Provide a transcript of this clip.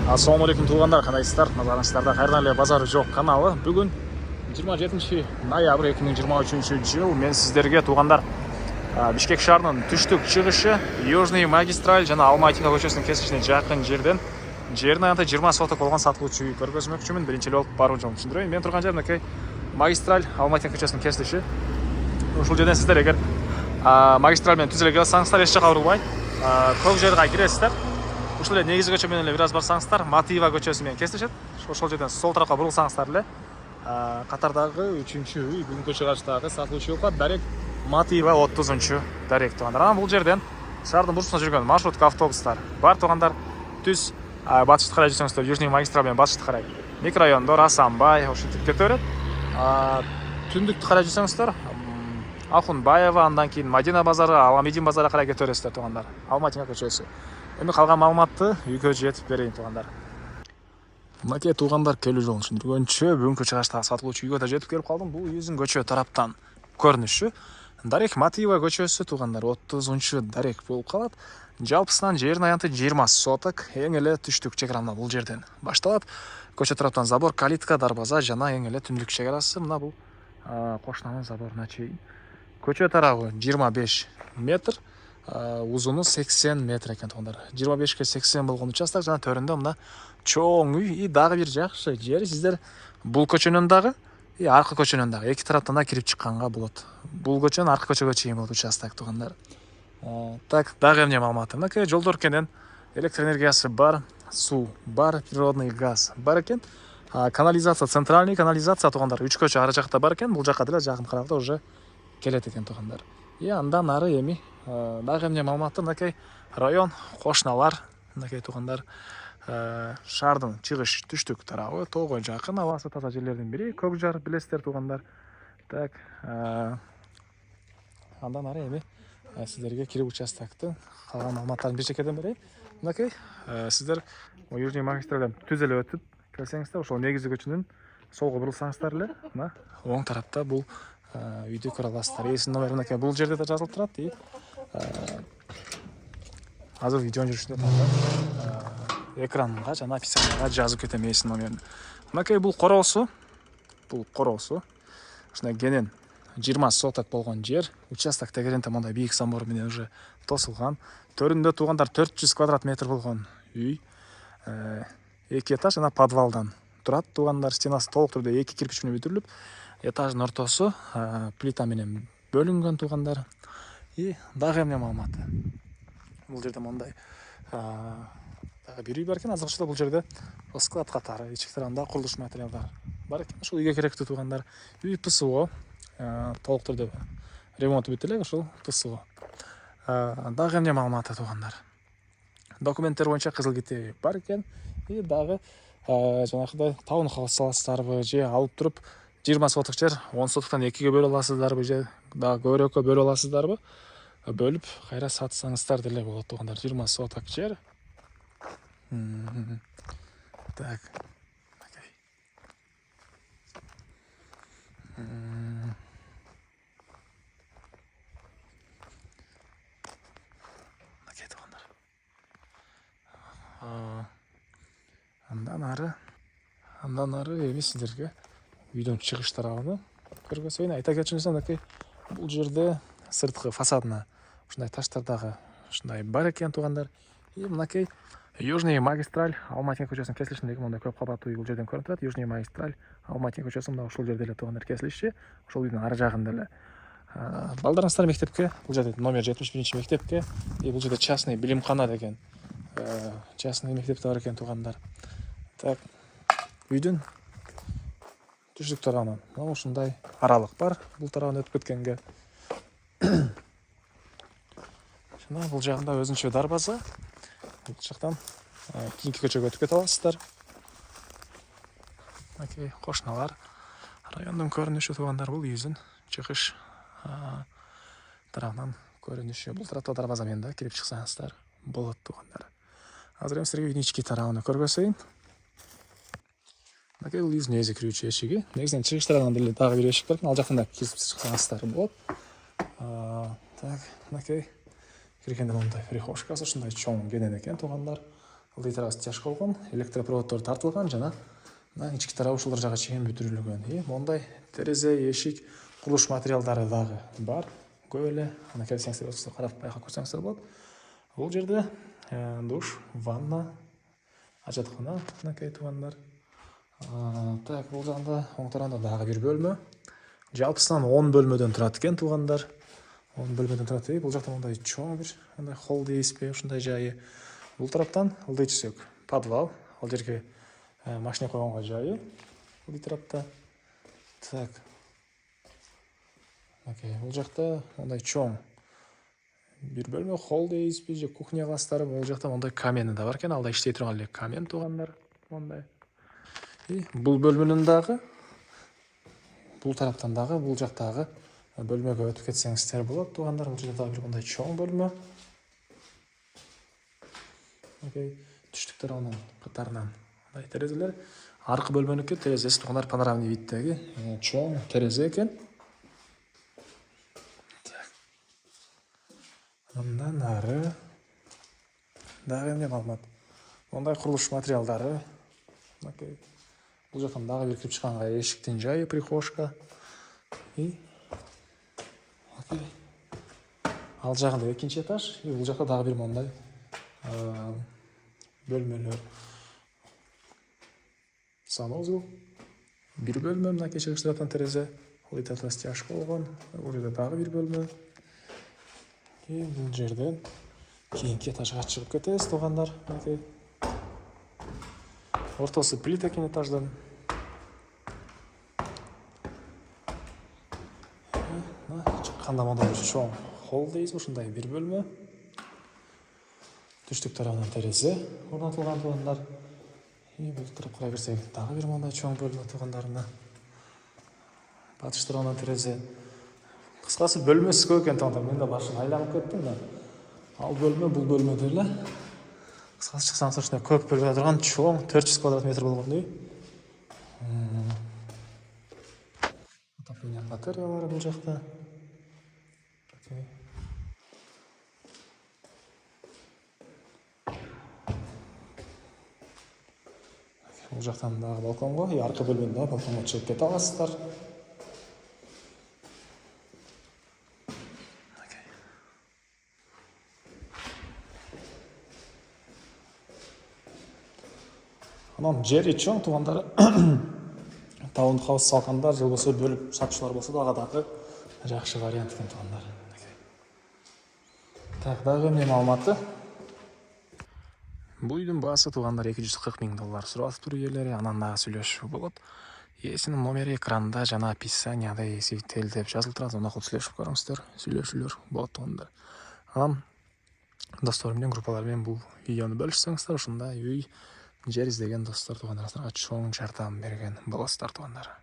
Ассалаумағалейкум туғандар, қандайсыздар? Назарыңыздарда қайырдан эле базары жоқ каналы. Бүгін 27 ноябрь 2023 жыл. Мен сіздерге туғандар Бишкек шаарынын түштүк чыгышы Южный магистраль жана Алматинка көчөсүнүн кесишине жакын жерден жерин аянты 20 соток болгон сатылуучу үй көргөзмөкчүмүн. Биринчи эле болуп баруу жолун түшүндүрөйүн. Мен турган жер мынакей магистраль Алматинка көчөсүнүн кесилиши. Ушул жерден сиздер эгер магистраль менен түз эле келсаңыздар эч жака урулбай көк жерге киресиздер. Ушул эле негизги көчө менен эле бир аз барсаңыздар Матиева көчөсү менен кесилишет. Ошол жерден сол тарапка бурулсаңыздар эле катардагы 3-чү үй бүгүнкү чыгачтагы сатылуучу үй дарек Матиева 30-чу дарек туугандар. Анан бул жерден шаардын бурчусунда жүргөн маршрутка автобустар бар туугандар. Түз батышты карай жүрсөңүздөр Южный магистраль менен батышты карай микрорайондор Асанбай ушинтип кете берет. Түндүктү карай жүрсөңүздөр Ахунбаева, андан кийин Мадина базары, Аламедин базары карай кете бересиздер туугандар. Алматинка көчөсү. Эми калган маалыматты үйгө жетип берейин туугандар. Мынакей туугандар келүү жолун түшүндүргөнчө бүгүнкү чыгачтагы сатылуучу үйгө да жетип келип калдым. Бул үйүбүздүн көчө тараптан көрүнүшү. Дарек Матиева көчөсү туугандар 30-чу дарек болуп калат. Жалпысынан жерин аянты 20 соток. Эң эле түштүк чекарамда бул жерден башталат. Көчө тараптан забор, калитка, дарбаза жана эң эле түндүк чекарасы мына бул кошунанын заборуна чейин. Көчө тарабы 25 метр. Узуну 80 метр экен туугандар. 25ке 80 болгон участок жана төрүндө мына чоң үй и дагы бир жакшы жери сиздер бул көчөнөн дагы и аркы көчөнөн дагы эки тараптан да кирип чыкканга болот. Бул көчөнүн аркы көчөгө чейин болот участок туугандар. Так, дагы эмне маалыматы? Мынакей жолдор кенен электр энергиясы бар, суу бар, природный газ бар экен. Канализация, центральный канализация туугандар 3 көчө ары жакта бар экен. Бул жакка деле жакын караганда уже келет экен туугандар. И андан ары эми дагы эмне маалыматы? Мынакей район, кошуналар, мынакей туугандар шаардын чыгыш түштүк тарабы тоого жакын, абасы таза жерлердин бири. Көк жар билесиздер туугандар. Так, андан ары эми сиздерге кирип участоктун калган маалыматтарын бир чекеден берейин. Мынакей сиздер Южный магистралдан түз эле өтүп келсеңиздер, ошол негизги көчөнүн солго бурулсаңыздар эле мына оң тарапта бул үйдү көрө аласыздар. Эсин номери мынакей бул жерде да жазылып турат. И азыр видеонун жүрүшүндө экранга жана описанияга жазып кетем эсин номерин. Мынакей бул короосу. Бул короосу. Ушундай кенен 20 соток болгон жер. Участок тегеренте мындай бийик самбор менен уже тосулган. Төрүндө туугандар 400 квадрат метр болгон үй. 2 этаж жана подвалдан турат туугандар. Стенасы толук түрдө 2 кирпич менен бүтүрүлүп, этаждын ортосу плита менен бөлүнгөн туугандар. И дагы эмне маалыматы? Бул жерде мындай дагы бир үй бар экен. Азыркыча бул жерде склад катары, ички тарабында курулуш материалдар бар экен. Ушул үйгө керектүү туугандар. Үй ПСО толук түрдө ремонт бүт эле, ушул ПСО. Дагы эмне маалыматы туугандар? Документтер боюнча кызыл китеби бар экен. И дагы жанагыдай таунхаус аласыздарбы же алып туруп 20 соток жер 10 соттуктан 2ге бөлө аласыздарбы же дагы көбүрөөккө бөлө аласыздарбы? Бөлүп кайра сатсаңыздар деле болот туугандар. 20 соток жер. Так. Окей. Окей туугандар. Андан ары эми сиздерге үйдөн чыгыш тарабын көргөзөйүн. Айта кетчүмүн, мынакей бул жерде сырткы фасадына ушундай таштардагы ушундай бар экен туугандар. И мынакей Южный магистраль Алматинка көчөсүнүн кесилишиндеги мындай көп кабаттуу үй бул жерден көрүнүп турат. Южный магистраль Алматинка көчөсү мына ушул жерде эле туугандар кесилиши. Ошол үйдүн ары жагында эле. Балдарыңыздар мектепке, бул жерде номер 71 мектепке, и бул жерде частный билимкана деген частный мектеп бар экен туугандар. Так, үйдүн түштүк тарабынан мына ушундай аралык бар. Бул тарабын өтүп кеткенге. Жана бул жагында өзүнчө дарбаза. Бул жактан кийинки көчөгө өтүп кете аласыздар. Мынакей кошуналар, райондун көрүнүшү туугандар. Бул үйүбүздүн чыгыш тарабынан көрүнүшү. Бул тарапта дарбаза менен да кирип чыксаңыздар болот туугандар. Азыр эми силерге үйдүн ички тарабын көргөзөйүн. Мынакей бул үйүбүздүн негизги кирүүчү эшиги. Негизинен чыгыш тарабынан деле дагы бир эшик бар. Ал жактан да кирип чыксаңыздар болот. Так, мынакей киргенде мындай прихожкасы ушундай чоң кенен экен туугандар. ылдый тарабы стяж кылган, электропроводдор тартылган жана мына ички тарабы ушулар жака чейин бүтүрүлгөн. Мондай терезе, эшик, курулуш материалдары дагы бар. Көп эле. Аны келсеңиздер болсо карап байкап көрсөңүздөр болот. Бул жерде душ, ванна, ажаткана, мынакей туугандар. Так, бул жагында оң тарабында дагы бир бөлмө. Жалпысынан 10 бөлмөдөн турат экен туугандар. 10 бөлмөдөн турат. Бул жакта мындай чоң бир мындай холл дейсизби, ушундай жайы. Бул тараптан ылдый түшөк, подвал. Ал жерге машина койгонго жайы. Ылдый тарапта. Так. Окей, бул жакта мындай чоң бир бөлмө холл дейсизби, же кухня класстары. Бул жакта мындай камени да бар экен. Алда иштей турган эле камен туугандар. Мындай. Бул бөлмөнүн дагы, бул тараптан дагы, бул жактагы бөлмөгө өтүп кетсеңиздер болот туугандар. Бул жерде дагы бир мындай чоң бөлмө. Окей, түштүктөр анын катарынан мындай терезелер. Аркы бөлмөнүкү терезеси туугандар панорамный виддеги чоң терезе экен. Андан ары дагы эмне маалымат? Мондай курулуш материалдары. Окей. Бул жактан дагы бир кирип чыкканга эшиктин жайы, прихожка. Окей. Ал жагында экинчи этаж. Бул жакта дагы бир мондай бөлмөлөр. Санузел. Бир бөлмө, мынакей чыгыш тараптан терезе. Ылдый тараптан стяж болгон. Бул жерде дагы бир бөлмө. Бул жерден кийинки этажга чыгып кетебиз туугандар. Мынакей. Ортосу плит экен этаждан. Чыкканда мындай бир чоң холл дейсиз, ушундай бир бөлмө. Түштүк тарабынан терезе орнотулган туугандар. Бул тарапка карай берсек, дагы бир мындай чоң бөлмө туугандарына. Батыш тарабынан терезе. Кыскасы бөлмөсү көп экен туугандар. Мен да башын айланып кеттим да. Ал бөлмө, бул бөлмө деле. Кыскасы чыксаңыз ушундай көп бөлмө турган чоң 400 квадрат метр болгон үй. Отопление батареялары бул жакта. Бул жактан дагы балконго, аркы бөлмөдө балконго чыгып кете аласыздар. Анан жери чоң туугандар. Таунхаус салгандар же болбосо бөлүп сатчылар болсо дагы жакшы вариант экен туугандар. Так, дагы эмне маалыматы? Бул үйдүн баасы туугандар $240,000 сурап атыптыр ээлери. Анан дагы сүйлөшүү болот. Ээсинин номери экранда жана описанияда эсептел деп жазылып турат. Аны окуп сүйлөшүп көрүңүздөр. Сүйлөшүүлөр болот туугандар. Анан достор менен, группалар менен бул видеону бөлүшсөңүздөр, ушундай үй жер издеген достор туугандарыңыздарга чоң жардам берген болосуздар туугандар.